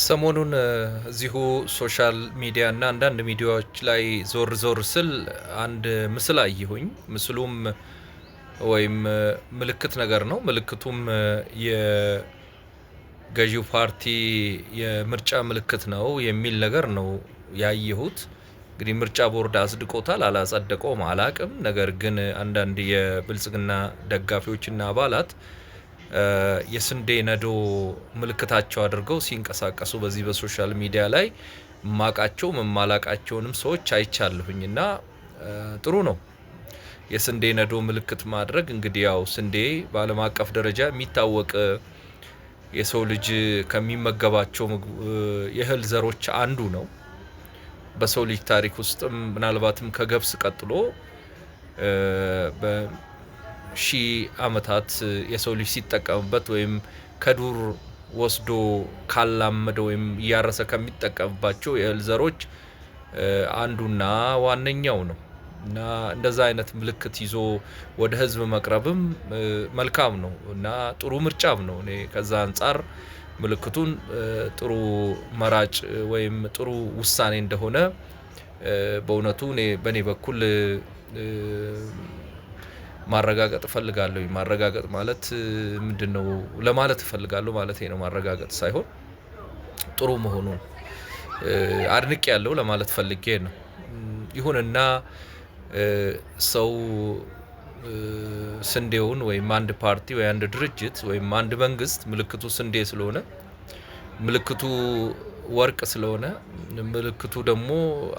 ሰሞኑን እዚሁ ሶሻል ሚዲያ እና አንዳንድ ሚዲያዎች ላይ ዞር ዞር ስል አንድ ምስል አየሁኝ። ምስሉም ወይም ምልክት ነገር ነው። ምልክቱም የገዢው ፓርቲ የምርጫ ምልክት ነው የሚል ነገር ነው ያየሁት። እንግዲህ ምርጫ ቦርድ አጽድቆታል አላጸደቀውም አላቅም። ነገር ግን አንዳንድ የብልጽግና ደጋፊዎችና አባላት የስንዴ ነዶ ምልክታቸው አድርገው ሲንቀሳቀሱ በዚህ በሶሻል ሚዲያ ላይ ማቃቸው መማላቃቸውንም ሰዎች አይቻለሁኝና ጥሩ ነው። የስንዴ ነዶ ምልክት ማድረግ እንግዲህ ያው ስንዴ በዓለም አቀፍ ደረጃ የሚታወቅ የሰው ልጅ ከሚመገባቸው የእህል ዘሮች አንዱ ነው። በሰው ልጅ ታሪክ ውስጥም ምናልባትም ከገብስ ቀጥሎ በሺህ ዓመታት የሰው ልጅ ሲጠቀምበት ወይም ከዱር ወስዶ ካላመደ ወይም እያረሰ ከሚጠቀምባቸው የእህል ዘሮች አንዱና ዋነኛው ነው እና እንደዛ አይነት ምልክት ይዞ ወደ ህዝብ መቅረብም መልካም ነው እና ጥሩ ምርጫም ነው። እኔ ከዛ አንፃር ምልክቱን ጥሩ መራጭ ወይም ጥሩ ውሳኔ እንደሆነ በእውነቱ እኔ በኔ በኩል ማረጋገጥ እፈልጋለሁ። ማረጋገጥ ማለት ምንድነው ለማለት እፈልጋለሁ ማለቴ ነው። ማረጋገጥ ሳይሆን ጥሩ መሆኑን አድንቄያለሁ ለማለት ፈልጌ ነው። ይሁንና ሰው ስንዴውን ወይም አንድ ፓርቲ ወይ አንድ ድርጅት ወይም አንድ መንግስት ምልክቱ ስንዴ ስለሆነ ምልክቱ ወርቅ ስለሆነ ምልክቱ ደግሞ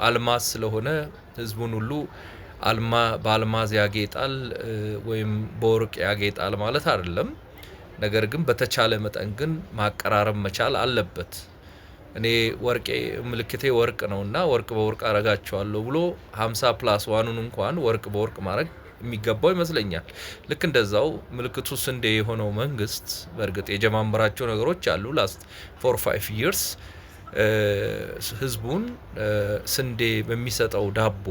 አልማዝ ስለሆነ ህዝቡን ሁሉ በአልማዝ ያጌጣል ወይም በወርቅ ያጌጣል ማለት አይደለም። ነገር ግን በተቻለ መጠን ግን ማቀራረብ መቻል አለበት። እኔ ወርቄ ምልክቴ ወርቅ ነውና ወርቅ በወርቅ አረጋቸዋለሁ ብሎ 50+1ን እንኳን ወርቅ በወርቅ ማድረግ የሚገባው ይመስለኛል። ልክ እንደዛው ምልክቱ ስንዴ የሆነው መንግስት በእርግጥ የጀማምራቸው ነገሮች አሉ ላስት 4-5 years ህዝቡን ስንዴ በሚሰጠው ዳቦ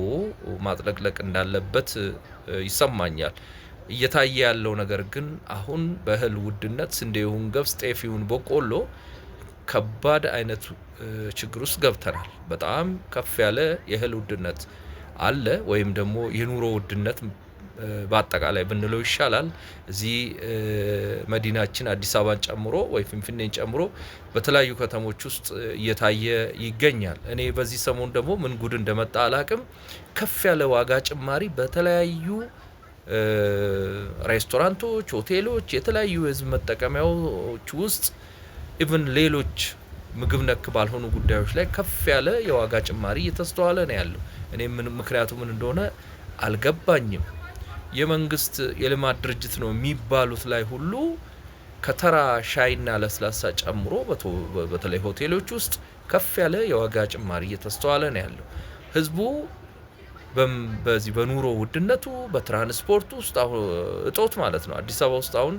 ማጥለቅለቅ እንዳለበት ይሰማኛል። እየታየ ያለው ነገር ግን አሁን በእህል ውድነት ስንዴውን ገብስ ጤፊውን በቆሎ ከባድ አይነት ችግር ውስጥ ገብተናል። በጣም ከፍ ያለ የእህል ውድነት አለ ወይም ደግሞ የኑሮ ውድነት በአጠቃላይ ብንለው ይሻላል። እዚህ መዲናችን አዲስ አበባን ጨምሮ ወይ ፍንፍኔን ጨምሮ በተለያዩ ከተሞች ውስጥ እየታየ ይገኛል። እኔ በዚህ ሰሞን ደግሞ ምን ጉድ እንደመጣ አላቅም። ከፍ ያለ ዋጋ ጭማሪ በተለያዩ ሬስቶራንቶች፣ ሆቴሎች፣ የተለያዩ የህዝብ መጠቀሚያዎች ውስጥ ኢቭን ሌሎች ምግብ ነክ ባልሆኑ ጉዳዮች ላይ ከፍ ያለ የዋጋ ጭማሪ እየተስተዋለ ነው ያለው። እኔ ምክንያቱ ምን እንደሆነ አልገባኝም። የመንግስት የልማት ድርጅት ነው የሚባሉት ላይ ሁሉ ከተራ ሻይና ለስላሳ ጨምሮ በተለይ ሆቴሎች ውስጥ ከፍ ያለ የዋጋ ጭማሪ እየተስተዋለ ነው ያለው። ህዝቡ በዚህ በኑሮ ውድነቱ በትራንስፖርት ውስጥ እጦት ማለት ነው። አዲስ አበባ ውስጥ አሁን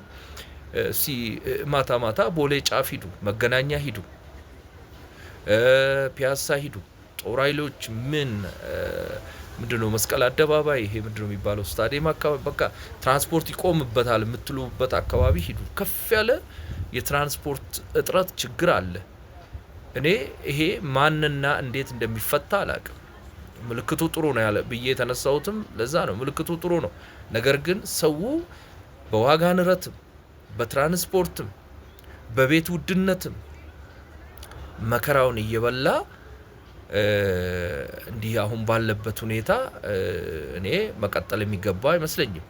ማታ ማታ ቦሌ ጫፍ ሂዱ፣ መገናኛ ሂዱ፣ ፒያሳ ሂዱ፣ ጦር ኃይሎች ምንድነው መስቀል አደባባይ ይሄ ምንድነው የሚባለው ስታዲየም አካባቢ በቃ ትራንስፖርት ይቆምበታል የምትሉበት አካባቢ ሂዱ። ከፍ ያለ የትራንስፖርት እጥረት ችግር አለ። እኔ ይሄ ማንና እንዴት እንደሚፈታ አላቅም። ምልክቱ ጥሩ ነው ያለ ብዬ የተነሳሁትም ለዛ ነው። ምልክቱ ጥሩ ነው። ነገር ግን ሰው በዋጋ ንረትም በትራንስፖርትም በቤት ውድነትም መከራውን እየበላ እንዲህ አሁን ባለበት ሁኔታ እኔ መቀጠል የሚገባው አይመስለኝም።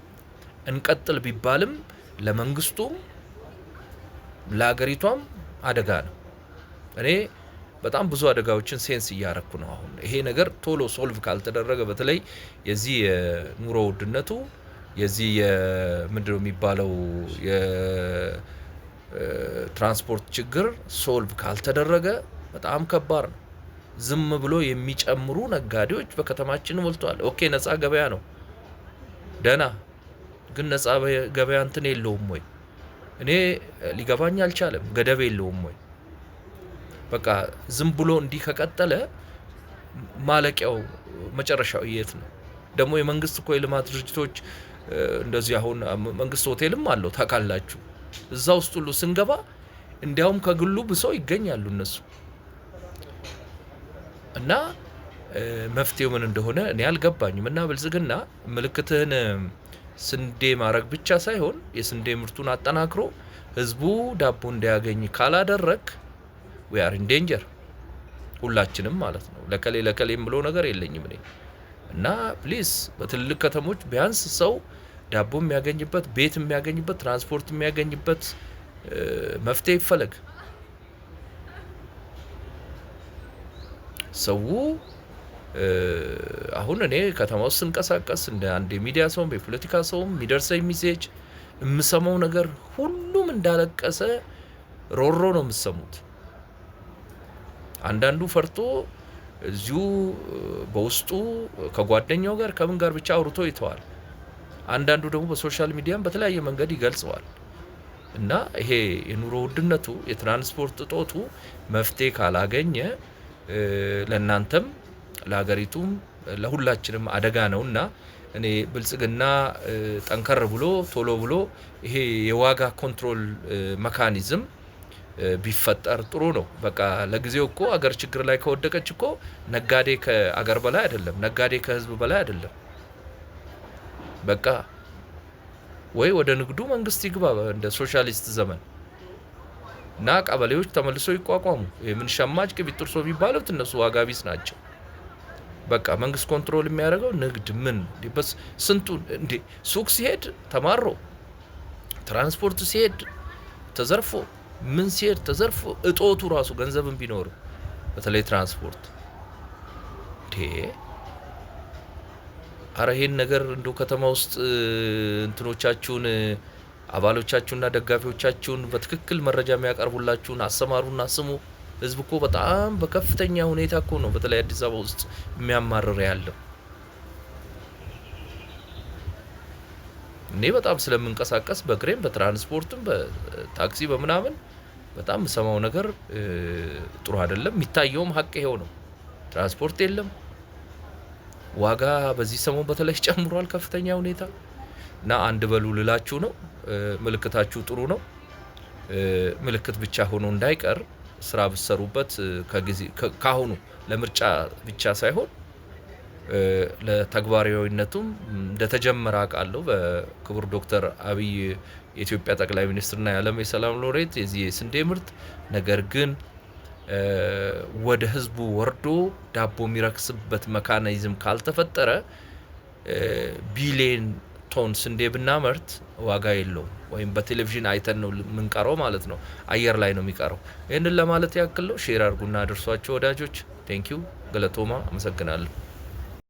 እንቀጥል ቢባልም ለመንግስቱም ለሀገሪቷም አደጋ ነው። እኔ በጣም ብዙ አደጋዎችን ሴንስ እያረኩ ነው። አሁን ይሄ ነገር ቶሎ ሶልቭ ካልተደረገ በተለይ የዚህ የኑሮ ውድነቱ የዚህ ምንድነው የሚባለው የትራንስፖርት ችግር ሶልቭ ካልተደረገ በጣም ከባድ ነው። ዝም ብሎ የሚጨምሩ ነጋዴዎች በከተማችን ሞልተዋል። ኦኬ ነፃ ገበያ ነው ደና፣ ግን ነፃ ገበያ እንትን የለውም ወይ? እኔ ሊገባኝ አልቻለም። ገደብ የለውም ወይ? በቃ ዝም ብሎ እንዲህ ከቀጠለ ማለቂያው መጨረሻው የት ነው? ደግሞ የመንግስት እኮ የልማት ድርጅቶች እንደዚህ አሁን መንግስት ሆቴልም አለው ታውቃላችሁ። እዛ ውስጥ ሁሉ ስንገባ እንዲያውም ከግሉ ብሰው ይገኛሉ እነሱ እና መፍትሄው ምን እንደሆነ እኔ አልገባኝም። እና ብልጽግና ምልክትህን ስንዴ ማድረግ ብቻ ሳይሆን የስንዴ ምርቱን አጠናክሮ ህዝቡ ዳቦ እንዲያገኝ ካላደረግ we are in danger ሁላችንም ማለት ነው። ለከሌም ብሎ ነገር የለኝም እኔ እና ፕሊዝ በትልልቅ ከተሞች ቢያንስ ሰው ዳቦ የሚያገኝበት፣ ቤት የሚያገኝበት፣ ትራንስፖርት የሚያገኝበት መፍትሄ ይፈለግ። ሰው አሁን እኔ ከተማ ውስጥ ስንቀሳቀስ እንደ አንድ የሚዲያ ሰውም የፖለቲካ ሰውም የሚደርሰኝ ሜሴጅ የምሰማው ነገር ሁሉም እንዳለቀሰ ሮሮ ነው የምሰሙት። አንዳንዱ ፈርቶ እዚሁ በውስጡ ከጓደኛው ጋር ከምን ጋር ብቻ አውርቶ ይተዋል። አንዳንዱ ደግሞ በሶሻል ሚዲያም በተለያየ መንገድ ይገልጸዋል። እና ይሄ የኑሮ ውድነቱ የትራንስፖርት እጦቱ መፍትሄ ካላገኘ ለእናንተም ለሀገሪቱም ለሁላችንም አደጋ ነውና እኔ ብልጽግና ጠንከር ብሎ ቶሎ ብሎ ይሄ የዋጋ ኮንትሮል መካኒዝም ቢፈጠር ጥሩ ነው። በቃ ለጊዜው እኮ አገር ችግር ላይ ከወደቀች እኮ ነጋዴ ከአገር በላይ አይደለም፣ ነጋዴ ከህዝብ በላይ አይደለም። በቃ ወይ ወደ ንግዱ መንግስት ይግባ እንደ ሶሻሊስት ዘመን እና ቀበሌዎች ተመልሶ ይቋቋሙ። የምን ሸማች ቅቢጥርሶ ቢባሉት እነሱ ዋጋ ቢስ ናቸው። በቃ መንግስት ኮንትሮል የሚያደርገው ንግድ ምን በስ ስንቱን እንዴ ሱቅ ሲሄድ ተማሮ፣ ትራንስፖርት ሲሄድ ተዘርፎ፣ ምን ሲሄድ ተዘርፎ፣ እጦቱ ራሱ ገንዘብን ቢኖር በተለይ ትራንስፖርት እንዴ አረ ይሄን ነገር እንደው ከተማ ውስጥ እንትኖቻችሁን አባሎቻችሁና ደጋፊዎቻችሁን በትክክል መረጃ የሚያቀርቡላችሁን አሰማሩና ስሙ። ህዝብ እኮ በጣም በከፍተኛ ሁኔታ እኮ ነው በተለይ አዲስ አበባ ውስጥ የሚያማርር ያለው። እኔ በጣም ስለምንቀሳቀስ በእግሬም በትራንስፖርትም በታክሲ በምናምን በጣም ሰማው ነገር ጥሩ አይደለም። የሚታየውም ሀቅ ይሄው ነው። ትራንስፖርት የለም፣ ዋጋ በዚህ ሰሞን በተለይ ጨምሯል ከፍተኛ ሁኔታ እና አንድ በሉ ልላችሁ ነው። ምልክታችሁ ጥሩ ነው። ምልክት ብቻ ሆኖ እንዳይቀር ስራ ብሰሩበት ካሁኑ ለምርጫ ብቻ ሳይሆን ለተግባራዊነቱም እንደተጀመረ አውቃለሁ። በክቡር ዶክተር አብይ የኢትዮጵያ ጠቅላይ ሚኒስትርና የዓለም የሰላም ሎሬት የዚህ የስንዴ ምርት ነገር ግን ወደ ህዝቡ ወርዶ ዳቦ የሚረክስበት መካኒዝም ካልተፈጠረ ቢሊየን ቶን ስንዴ ብናመርት ዋጋ የለውም። ወይም በቴሌቪዥን አይተን ነው የምንቀረው ማለት ነው፣ አየር ላይ ነው የሚቀረው። ይህንን ለማለት ያክል ነው። ሼር አድርጉና አድርሷቸው ወዳጆች። ቴንኪው ገለቶማ፣ አመሰግናለሁ።